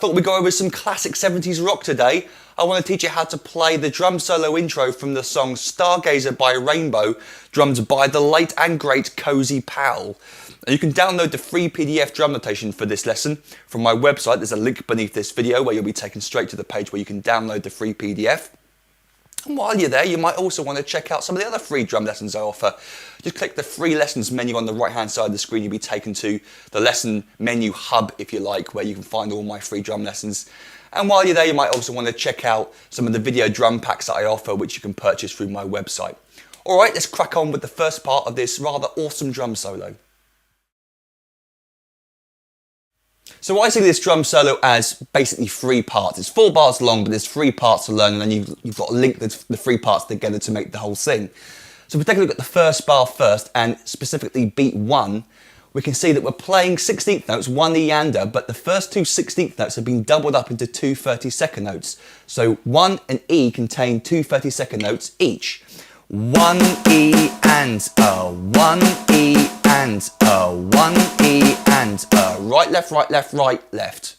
thought we'd go over some classic 70s rock today. I want to teach you how to play the drum solo intro from the song Stargazer by Rainbow, drummed by the late and great Cozy Powell. And you can download the free PDF drum notation for this lesson from my website. There's a link beneath this video where you'll be taken straight to the page where you can download the free PDF. And while you're there, you might also want to check out some of the other free drum lessons I offer. Just click the free lessons menu on the right hand side of the screen. You'll be taken to the lesson menu hub, if you like, where you can find all my free drum lessons. And while you're there, you might also want to check out some of the video drum packs that I offer, which you can purchase through my website. Alright, let's crack on with the first part of this rather awesome drum solo. So I see this drum solo as basically 3 parts. It's 4 bars long, but there's 3 parts to learn, and then you've got to link the 3 parts together to make the whole thing. So if we take a look at the first bar first, and specifically beat 1, we can see that we're playing 16th notes, 1 E under, but the first 2 16th notes have been doubled up into 2 32nd notes. So 1 and E contain 2 32nd notes each. 1 E and a, 1 E and a, 1 E and a. Right, left, right, left, right, left.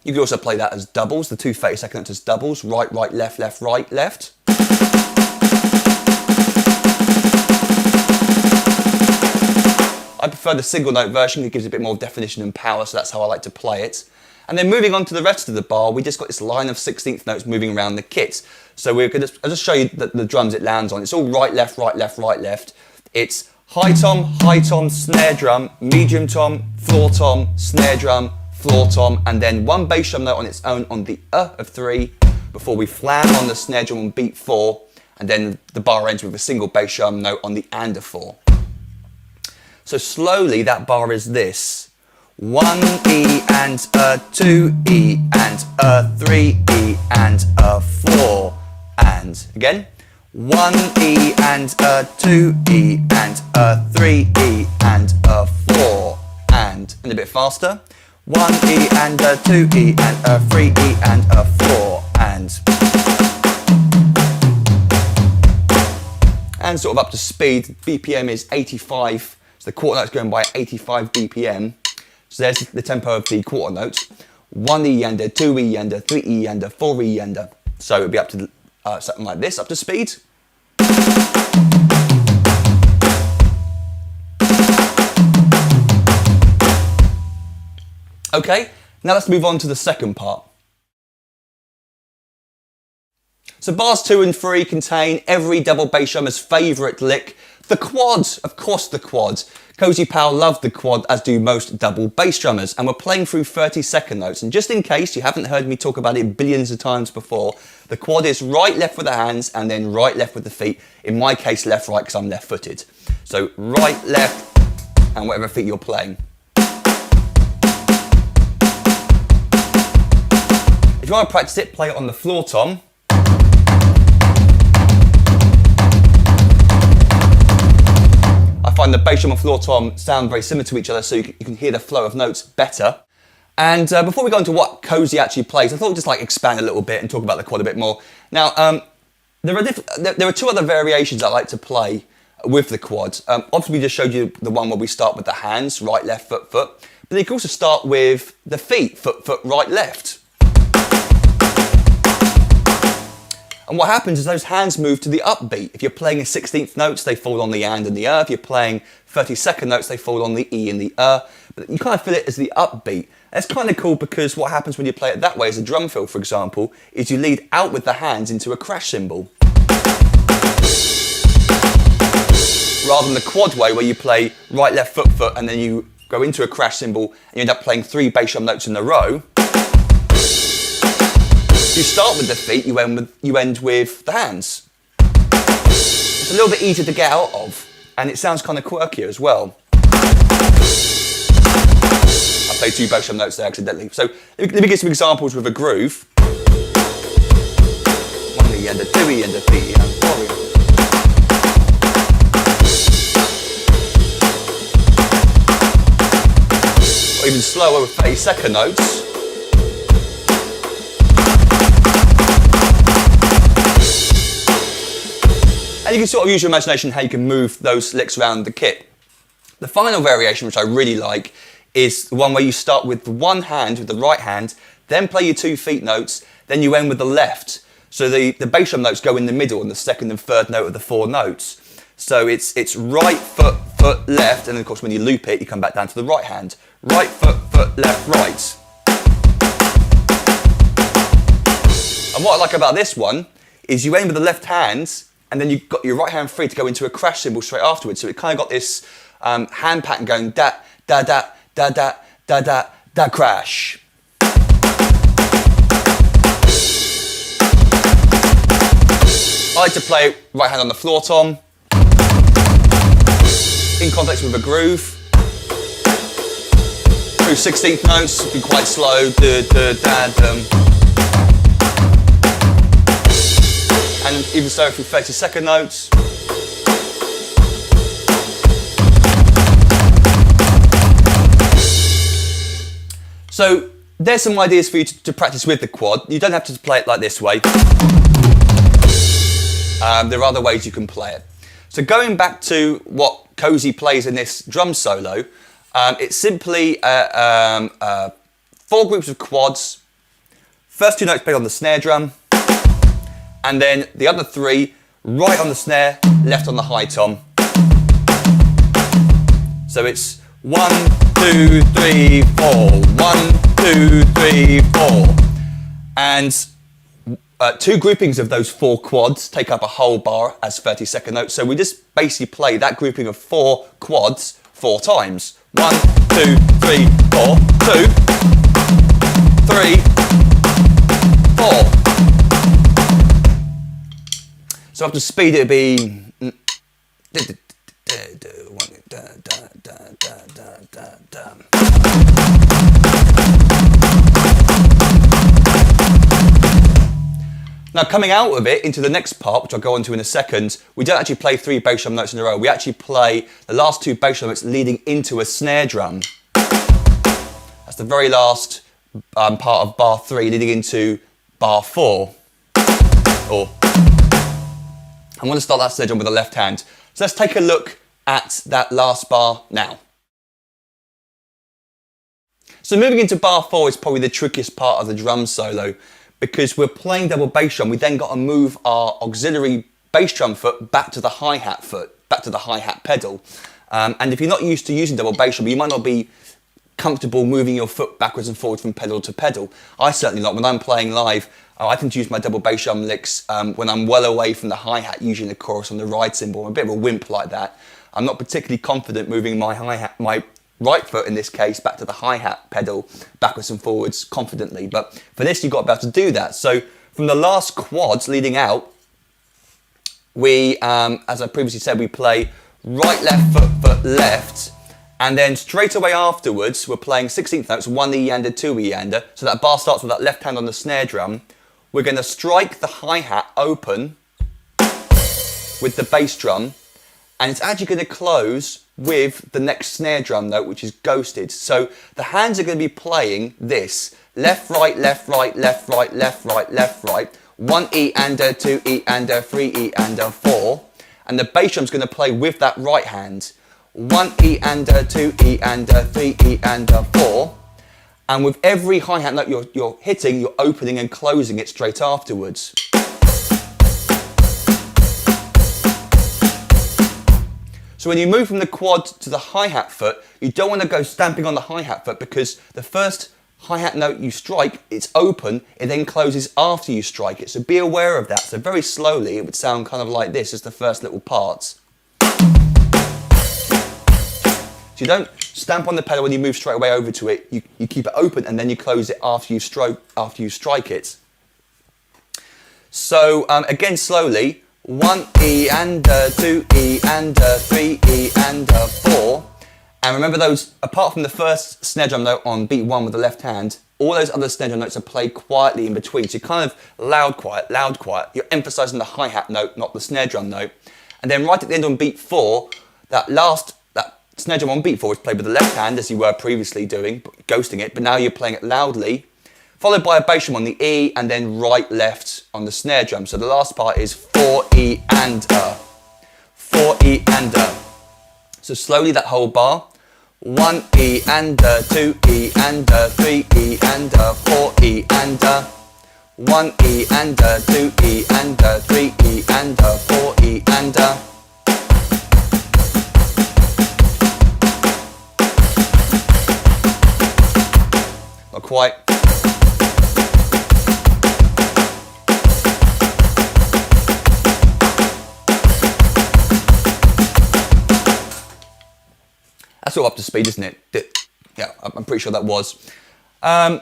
You can also play that as doubles, the 2 32nd notes as doubles. Right, right, left, left, right, left. I prefer the single note version. It gives a bit more definition and power, so that's how I like to play it. And then moving on to the rest of the bar, we just got this line of 16th notes moving around the kit. So I'll just show you the drums it lands on. It's all right, left, right, left, right, left. It's high tom, snare drum, medium tom, floor tom, snare drum, floor tom, and then 1 bass drum note on its own on the of 3 before we flam on the snare drum on beat 4, and then the bar ends with a single bass drum note on the and of 4. So slowly that bar is this: 1 E and a, 2 E and a, 3 E and a, 4 and again 1 E and a, 2 E and a, 3 E and a, 4 and a bit faster: 1 E and a, 2 E and a, 3 E and a, 4 and sort of up to speed. BPM is 85, so the quarter note's going by 85 BPM. So there's the tempo of the quarter notes: 1 E and a, 2 E and a, 3 E and a, 4 E and a. So it'll be up to something like this, up to speed. Okay, now let's move on to the second part. So bars 2 and 3 contain every double bass drummer's favourite lick, the quad. Of course, the quad. Cozy Powell loved the quad, as do most double bass drummers, and we're playing through 32nd notes. And just in case you haven't heard me talk about it billions of times before, the quad is right, left with the hands, and then right, left with the feet. In my case, left, right, because I'm left-footed. So right, left, and whatever feet you're playing. If you want to practice it, play it on the floor tom. I find the bass drum and floor tom sound very similar to each other, so you can hear the flow of notes better. And before we go into what Cozy actually plays, I thought we'd just expand a little bit and talk about the quad a bit more. Now, there are 2 other variations I like to play with the quad. Obviously, we just showed you the one where we start with the hands, right, left, foot, foot. But you can also start with the feet, foot, foot, right, left. And what happens is those hands move to the upbeat. If you're playing a 16th notes, they fall on the and the If you're playing 32nd notes, they fall on the E and the But you kind of feel it as the upbeat. That's kind of cool, because what happens when you play it that way as a drum fill, for example, is you lead out with the hands into a crash cymbal. Rather than the quad way, where you play right, left, foot, foot, and then you go into a crash cymbal and you end up playing 3 bass drum notes in a row. You start with the feet, you end with the hands. It's a little bit easier to get out of, and it sounds kind of quirky as well. I played 2 bass drum notes there accidentally. So let me give some examples with a groove. 1 E and a, 2 E and a, 3 E and 4 E. Or even slower with 32nd notes. And you can sort of use your imagination how you can move those licks around the kit. The final variation, which I really like, is the one where you start with the one hand, with the right hand, then play your 2 feet notes, then you end with the left. So the bass drum notes go in the middle on the second and third note of the 4 notes. So it's right foot, foot, left, and then of course when you loop it, you come back down to the right hand. Right foot, foot, left, right. And what I like about this one is you aim with the left hand, and then you've got your right hand free to go into a crash cymbal straight afterwards. So it kind of got this hand pattern going da, da, da, da, da, da, da, da, crash. I like to play right hand on the floor tom, in context with a groove, through 16th notes, be quite slow, da, da, da, dum. And even so through 32nd notes. So there's some ideas for you to practice with the quad. You don't have to play it like this way. There are other ways you can play it. So going back to what Cozy plays in this drum solo, it's simply 4 groups of quads, first 2 notes played on the snare drum, and then the other 3 right on the snare, left on the high tom. So it's 1, 2, 3, 4, 1, 2, 3, 4. And 2 groupings of those 4 quads take up a whole bar as 32nd notes. So we just basically play that grouping of 4 quads 4 times. 1, 2, 3, 4, 2, 3, 4. So after speed it'd be Now coming out of it into the next part, which I'll go on to in a second, we don't actually play 3 bass drum notes in a row. We actually play the last 2 bass drum notes leading into a snare drum. That's the very last part of bar 3 leading into bar 4. Or I'm going to start that snare drum with the left hand. So let's take a look at that last bar now. So moving into bar 4 is probably the trickiest part of the drum solo, because we're playing double bass drum. We then got to move our auxiliary bass drum foot back to the hi-hat foot, back to the hi-hat pedal. And if you're not used to using double bass drum, you might not be comfortable moving your foot backwards and forwards from pedal to pedal. I certainly not. When I'm playing live, I tend to use my double bass drum licks when I'm well away from the hi-hat, usually in the chorus on the ride cymbal. I'm a bit of a wimp like that. I'm not particularly confident moving my hi-hat, my right foot in this case, back to the hi-hat pedal, backwards and forwards confidently. But for this, you've got to be able to do that. So from the last quads leading out, we, as I previously said, we play right, left, foot, foot, left. And then straight away afterwards, we're playing 16th notes, 1 E-ander, 2 E-ander. So that bar starts with that left hand on the snare drum. We're going to strike the hi-hat open with the bass drum, and it's actually going to close with the next snare drum note, which is ghosted. So the hands are going to be playing this: left, right, left, right, left, right, left, right, left, right, 1 E-ander, 2 E-ander, 3 E-ander, 4. And the bass drum's going to play with that right hand: 1 E-ander, 2 E-ander, 3 E-ander, 4. And with every hi-hat note you're hitting, you're opening and closing it straight afterwards. So when you move from the quad to the hi-hat foot, you don't want to go stamping on the hi-hat foot, because the first hi-hat note you strike, it's open, it then closes after you strike it. So be aware of that. So very slowly, it would sound kind of like this as the first little parts. So you don't stamp on the pedal when you move straight away over to it. You keep it open and then you close it after you strike it. So again, slowly: 1 E-ander, 2 E-ander, 3 E-ander, 4. And remember those, apart from the first snare drum note on beat 1 with the left hand, all those other snare drum notes are played quietly in between. So you're kind of loud, quiet, loud, quiet. You're emphasizing the hi-hat note, not the snare drum note. And then right at the end on beat 4, that snare drum on beat 4 is played with the left hand, as you were previously doing, ghosting it, but now you're playing it loudly, followed by a bass drum on the E, and then right, left on the snare drum. So the last part is 4 E-ander. 4 E and a. So slowly that whole bar. 1 E and a, 2 E and a, 3 E and a, 4 E and a. 1 E and a, 2 E and a, 3 E and a, 4 E and a. Not quite. That's all up to speed, isn't it? Yeah, I'm pretty sure that was. And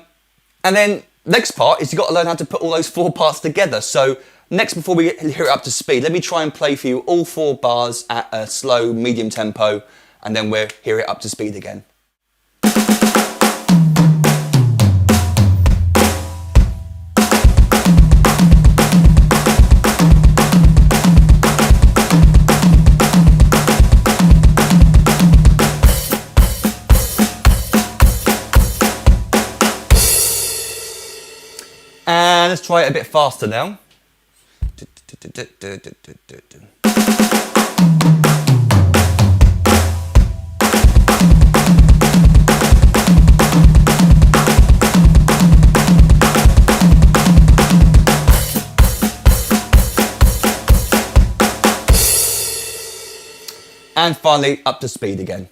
then next part is you've got to learn how to put all those 4 parts together. So next, before we hear it up to speed, let me try and play for you all 4 bars at a slow, medium tempo, and then we'll hear it up to speed again. And let's try it a bit faster now. And finally, up to speed again.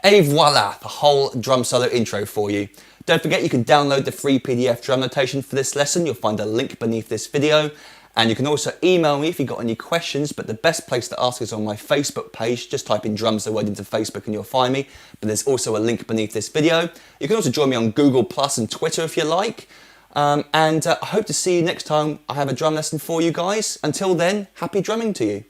Et voila, the whole drum solo intro for you. Don't forget you can download the free PDF drum notation for this lesson. You'll find a link beneath this video. And you can also email me if you've got any questions, but the best place to ask is on my Facebook page. Just type in drums the word into Facebook and you'll find me. But there's also a link beneath this video. You can also join me on Google Plus and Twitter if you like. I hope to see you next time I have a drum lesson for you guys. Until then, happy drumming to you.